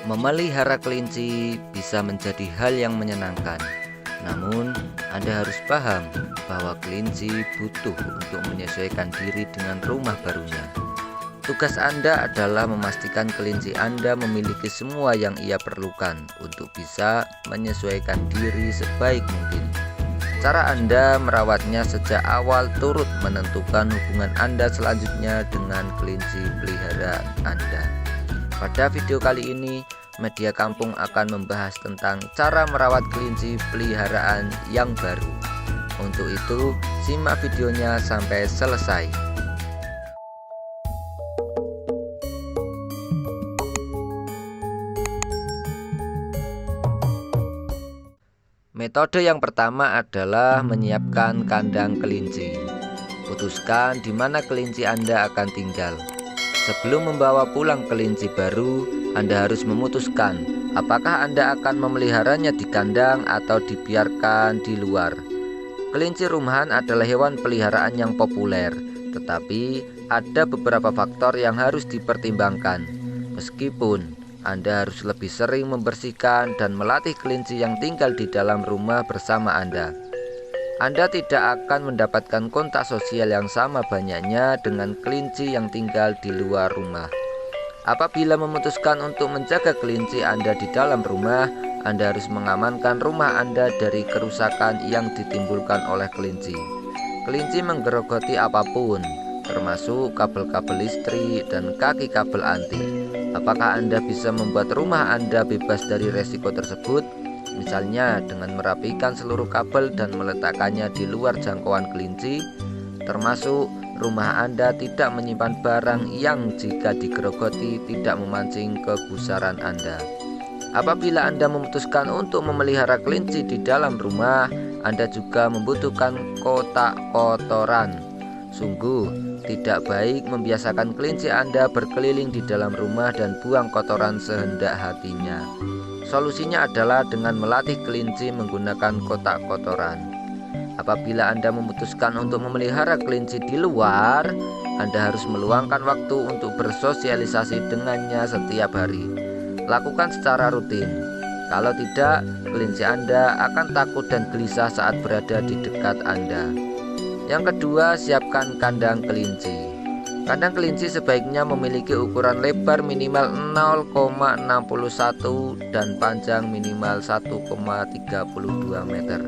Memelihara kelinci bisa menjadi hal yang menyenangkan. Namun, Anda harus paham bahwa kelinci butuh untuk menyesuaikan diri dengan rumah barunya. Tugas Anda adalah memastikan kelinci Anda memiliki semua yang ia perlukan untuk bisa menyesuaikan diri sebaik mungkin. Cara Anda merawatnya sejak awal turut menentukan hubungan Anda selanjutnya dengan kelinci peliharaan Anda. Pada video kali ini, Media Kampung akan membahas tentang cara merawat kelinci peliharaan yang baru. Untuk itu, simak videonya sampai selesai. Metode yang pertama adalah menyiapkan kandang kelinci. Putuskan di mana kelinci Anda akan tinggal. Sebelum membawa pulang kelinci baru, Anda harus memutuskan apakah Anda akan memeliharanya di kandang atau dibiarkan di luar. Kelinci rumahan adalah hewan peliharaan yang populer, tetapi ada beberapa faktor yang harus dipertimbangkan. Meskipun Anda harus lebih sering membersihkan dan melatih kelinci yang tinggal di dalam rumah bersama Anda tidak akan mendapatkan kontak sosial yang sama banyaknya dengan kelinci yang tinggal di luar rumah. Apabila memutuskan untuk menjaga kelinci Anda di dalam rumah, Anda harus mengamankan rumah Anda dari kerusakan yang ditimbulkan oleh kelinci. Kelinci menggerogoti apapun, termasuk kabel-kabel listrik dan kaki kabel anti. Apakah Anda bisa membuat rumah Anda bebas dari resiko tersebut? Misalnya dengan merapikan seluruh kabel dan meletakkannya di luar jangkauan kelinci, termasuk rumah Anda tidak menyimpan barang yang jika digerogoti tidak memancing kegusaran Anda. Apabila Anda memutuskan untuk memelihara kelinci di dalam rumah, Anda juga membutuhkan kotak kotoran. Sungguh tidak baik membiasakan kelinci Anda berkeliling di dalam rumah dan buang kotoran sehendak hatinya. Solusinya adalah dengan melatih kelinci menggunakan kotak kotoran. Apabila Anda memutuskan untuk memelihara kelinci di luar, Anda harus meluangkan waktu untuk bersosialisasi dengannya setiap hari. Lakukan secara rutin. Kalau tidak, kelinci Anda akan takut dan gelisah saat berada di dekat Anda. Yang kedua, siapkan kandang kelinci. Kandang kelinci sebaiknya memiliki ukuran lebar minimal 0,61 dan panjang minimal 1,32 meter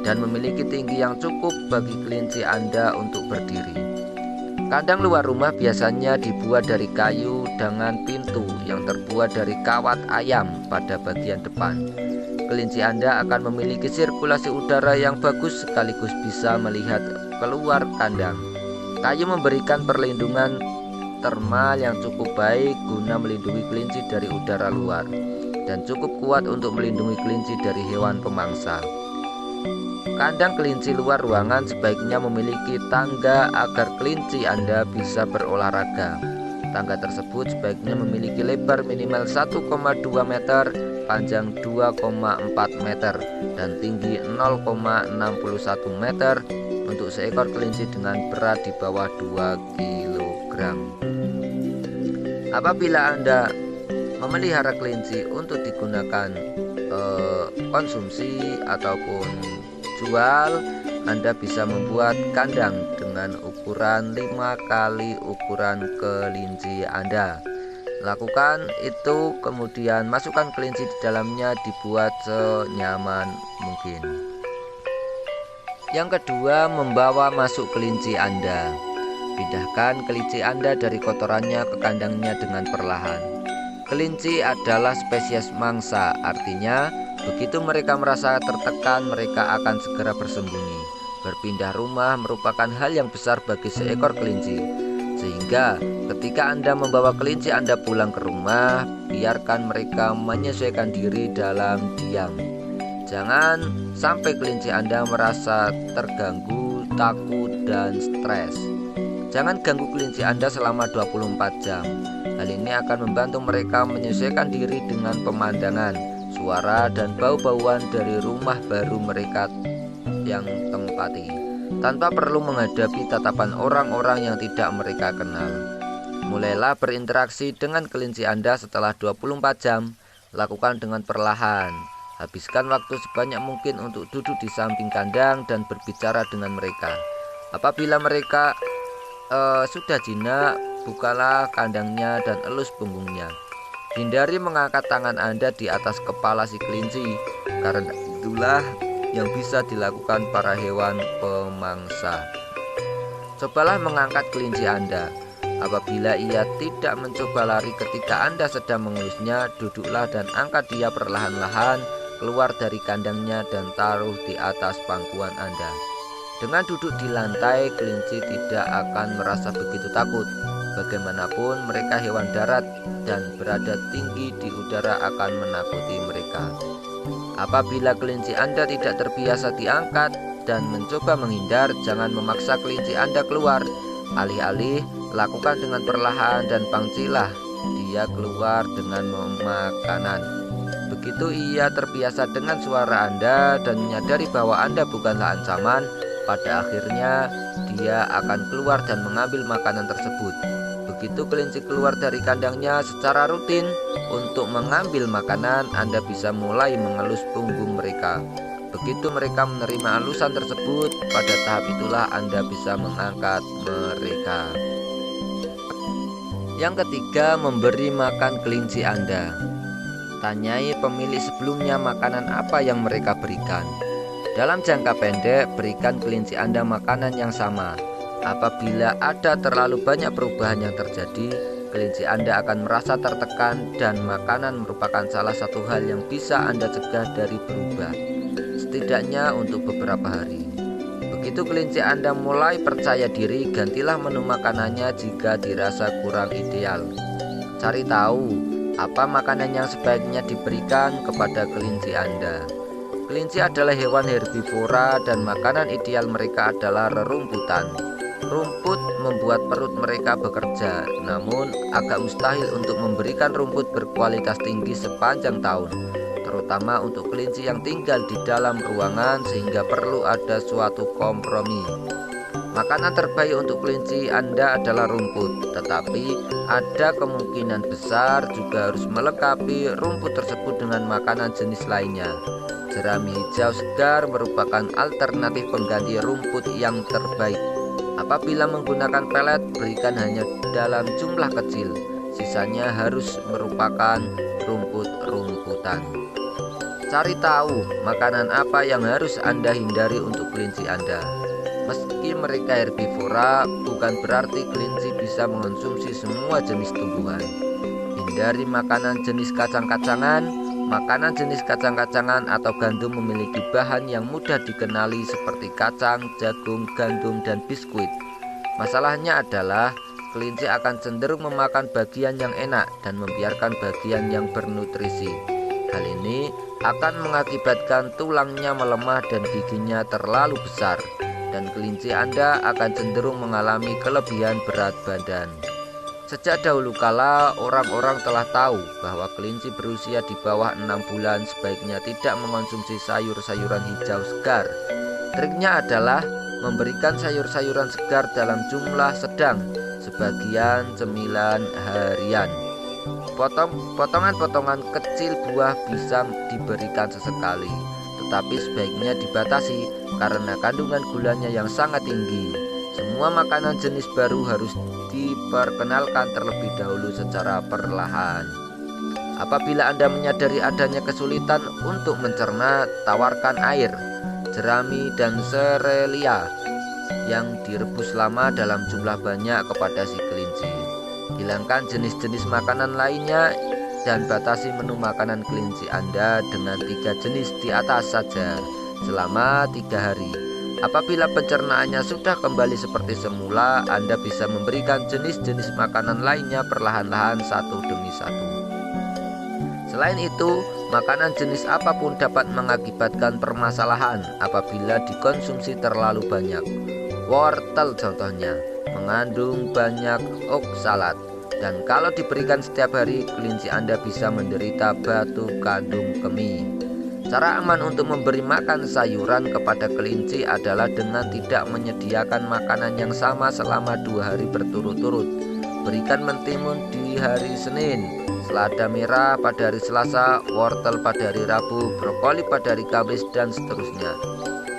dan memiliki tinggi yang cukup bagi kelinci Anda untuk berdiri. Kandang luar rumah biasanya dibuat dari kayu dengan pintu yang terbuat dari kawat ayam pada bagian depan. Kelinci Anda akan memiliki sirkulasi udara yang bagus sekaligus bisa melihat keluar kandang. Kayu memberikan perlindungan termal yang cukup baik guna melindungi kelinci dari udara luar dan cukup kuat untuk melindungi kelinci dari hewan pemangsa. Kandang kelinci luar ruangan sebaiknya memiliki tangga agar kelinci Anda bisa berolahraga. Tangga tersebut sebaiknya memiliki lebar minimal 1,2 meter, panjang 2,4 meter, dan tinggi 0,61 meter untuk seekor kelinci dengan berat di bawah 2 kg. Apabila Anda memelihara kelinci untuk digunakan konsumsi ataupun jual, Anda bisa membuat kandang dengan ukuran 5 kali ukuran kelinci Anda. Lakukan itu, kemudian masukkan kelinci di dalamnya, dibuat senyaman mungkin. Yang kedua, membawa masuk kelinci Anda. Pindahkan kelinci Anda dari kotorannya ke kandangnya dengan perlahan. Kelinci adalah spesies mangsa, artinya begitu mereka merasa tertekan, mereka akan segera bersembunyi. Berpindah rumah merupakan hal yang besar bagi seekor kelinci, sehingga ketika Anda membawa kelinci Anda pulang ke rumah, biarkan mereka menyesuaikan diri dalam diam. Jangan sampai kelinci Anda merasa terganggu, takut, dan stres. Jangan ganggu kelinci Anda selama 24 jam. Hal ini akan membantu mereka menyesuaikan diri dengan pemandangan, suara, dan bau-bauan dari rumah baru mereka yang tempati, tanpa perlu menghadapi tatapan orang-orang yang tidak mereka kenal. Mulailah berinteraksi dengan kelinci Anda setelah 24 jam. Lakukan dengan perlahan. Habiskan waktu sebanyak mungkin untuk duduk di samping kandang dan berbicara dengan mereka. Apabila mereka sudah jinak, bukalah kandangnya dan elus punggungnya. Hindari mengangkat tangan Anda di atas kepala si kelinci, karena itulah yang bisa dilakukan para hewan pemangsa. Cobalah mengangkat kelinci Anda. Apabila ia tidak mencoba lari ketika Anda sedang mengelusnya, duduklah dan angkat dia perlahan-lahan keluar dari kandangnya dan taruh di atas pangkuan Anda. Dengan duduk di lantai, kelinci tidak akan merasa begitu takut. Bagaimanapun mereka hewan darat dan berada tinggi di udara akan menakuti mereka. Apabila kelinci Anda tidak terbiasa diangkat dan mencoba menghindar, jangan memaksa kelinci Anda keluar. Alih-alih, lakukan dengan perlahan dan pangcilah dia keluar dengan makanan. Begitu ia terbiasa dengan suara Anda dan menyadari bahwa Anda bukanlah ancaman, pada akhirnya dia akan keluar dan mengambil makanan tersebut. Begitu kelinci keluar dari kandangnya secara rutin untuk mengambil makanan, Anda bisa mulai mengelus punggung mereka. Begitu mereka menerima alusan tersebut, pada tahap itulah Anda bisa mengangkat mereka. Yang ketiga, memberi makan kelinci Anda. Tanyai pemilik sebelumnya makanan apa yang mereka berikan. Dalam jangka pendek, berikan kelinci Anda makanan yang sama. Apabila ada terlalu banyak perubahan yang terjadi, kelinci Anda akan merasa tertekan dan makanan merupakan salah satu hal yang bisa Anda cegah dari berubah, setidaknya untuk beberapa hari. Begitu kelinci Anda mulai percaya diri, gantilah menu makanannya jika dirasa kurang ideal. Cari tahu apa makanan yang sebaiknya diberikan kepada kelinci Anda. Kelinci adalah hewan herbivora dan makanan ideal mereka adalah rerumputan. Rumput membuat perut mereka bekerja, namun agak mustahil untuk memberikan rumput berkualitas tinggi sepanjang tahun, terutama untuk kelinci yang tinggal di dalam ruangan sehingga perlu ada suatu kompromi. Makanan terbaik untuk kelinci Anda adalah rumput, tetapi ada kemungkinan besar juga harus melengkapi rumput tersebut dengan makanan jenis lainnya. Jerami hijau segar merupakan alternatif pengganti rumput yang terbaik. Apabila menggunakan pelet, berikan hanya dalam jumlah kecil. Sisanya harus merupakan rumput-rumputan. Cari tahu makanan apa yang harus Anda hindari untuk kelinci Anda. Meski mereka herbivora, bukan berarti kelinci bisa mengonsumsi semua jenis tumbuhan. Hindari makanan jenis kacang-kacangan. Makanan jenis kacang-kacangan atau gandum memiliki bahan yang mudah dikenali seperti kacang, jagung, gandum, dan biskuit. Masalahnya adalah kelinci akan cenderung memakan bagian yang enak dan membiarkan bagian yang bernutrisi. Hal ini akan mengakibatkan tulangnya melemah dan giginya terlalu besar, dan kelinci Anda akan cenderung mengalami kelebihan berat badan. Sejak dahulu kala, orang-orang telah tahu bahwa kelinci berusia di bawah 6 bulan sebaiknya tidak mengonsumsi sayur-sayuran hijau segar. Triknya adalah memberikan sayur-sayuran segar dalam jumlah sedang, sebagian cemilan harian. Potongan-potongan kecil buah bisa diberikan sesekali, tetapi sebaiknya dibatasi karena kandungan gulanya yang sangat tinggi. Semua makanan jenis baru harus diperkenalkan terlebih dahulu secara perlahan. Apabila Anda menyadari adanya kesulitan untuk mencerna, tawarkan air, jerami, dan serelia yang direbus lama dalam jumlah banyak kepada si kelinci. Hilangkan jenis-jenis makanan lainnya dan batasi menu makanan kelinci Anda dengan 3 jenis di atas saja selama 3 hari. Apabila pencernaannya sudah kembali seperti semula, Anda bisa memberikan jenis-jenis makanan lainnya perlahan-lahan satu demi satu. Selain itu, makanan jenis apapun dapat mengakibatkan permasalahan apabila dikonsumsi terlalu banyak. Wortel contohnya, mengandung banyak oksalat, dan kalau diberikan setiap hari, kelinci Anda bisa menderita batu kandung kemih. Cara aman untuk memberi makan sayuran kepada kelinci adalah dengan tidak menyediakan makanan yang sama selama 2 hari berturut-turut. berikan mentimun di hari Senin, selada merah pada hari Selasa, wortel pada hari Rabu, brokoli pada hari Kamis, dan seterusnya.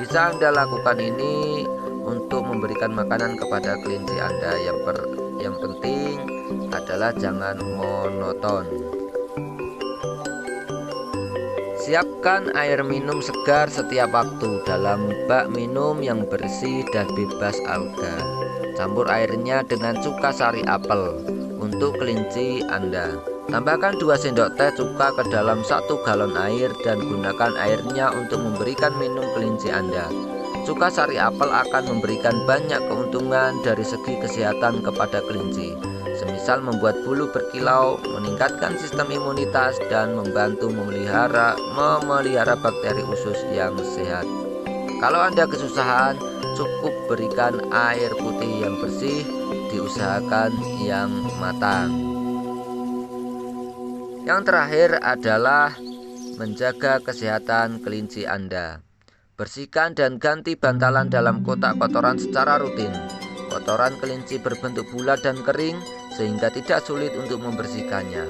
Bisa Anda lakukan ini untuk memberikan makanan kepada kelinci Anda. Yang penting adalah jangan monoton. Siapkan air minum segar setiap waktu dalam bak minum yang bersih dan bebas alga. Campur airnya dengan cuka sari apel untuk kelinci Anda. Tambahkan 2 sendok teh cuka ke dalam 1 galon air dan gunakan airnya untuk memberikan minum kelinci Anda. Cuka sari apel akan memberikan banyak keuntungan dari segi kesehatan kepada kelinci, semisal membuat bulu berkilau, meningkatkan sistem imunitas, dan membantu memelihara bakteri usus yang sehat. Kalau Anda kesusahan, cukup berikan air putih yang bersih, diusahakan yang matang. Yang terakhir adalah menjaga kesehatan kelinci Anda. Bersihkan dan ganti bantalan dalam kotak kotoran secara rutin. Kotoran kelinci berbentuk bulat dan kering sehingga tidak sulit untuk membersihkannya.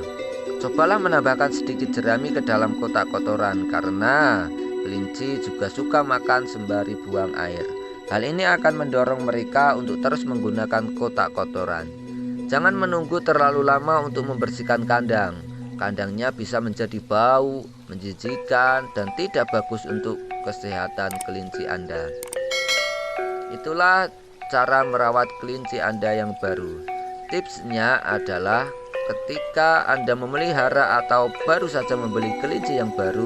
Cobalah menambahkan sedikit jerami ke dalam kotak kotoran karena kelinci juga suka makan sembari buang air. Hal ini akan mendorong mereka untuk terus menggunakan kotak kotoran. Jangan menunggu terlalu lama untuk membersihkan kandang. Kandangnya bisa menjadi bau, menjijikan, dan tidak bagus untuk kesehatan kelinci Anda. Itulah cara merawat kelinci Anda yang baru. Tipsnya adalah ketika Anda memelihara atau baru saja membeli kelinci yang baru,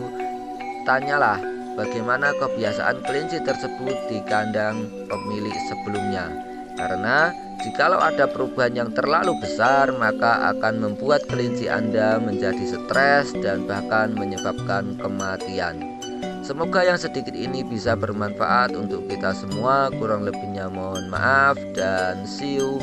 tanyalah bagaimana kebiasaan kelinci tersebut di kandang pemilik sebelumnya. Karena jikalau ada perubahan yang terlalu besar, maka akan membuat kelinci Anda menjadi stres dan bahkan menyebabkan kematian. Semoga yang sedikit ini bisa bermanfaat untuk kita semua. Kurang lebihnya mohon maaf dan see you.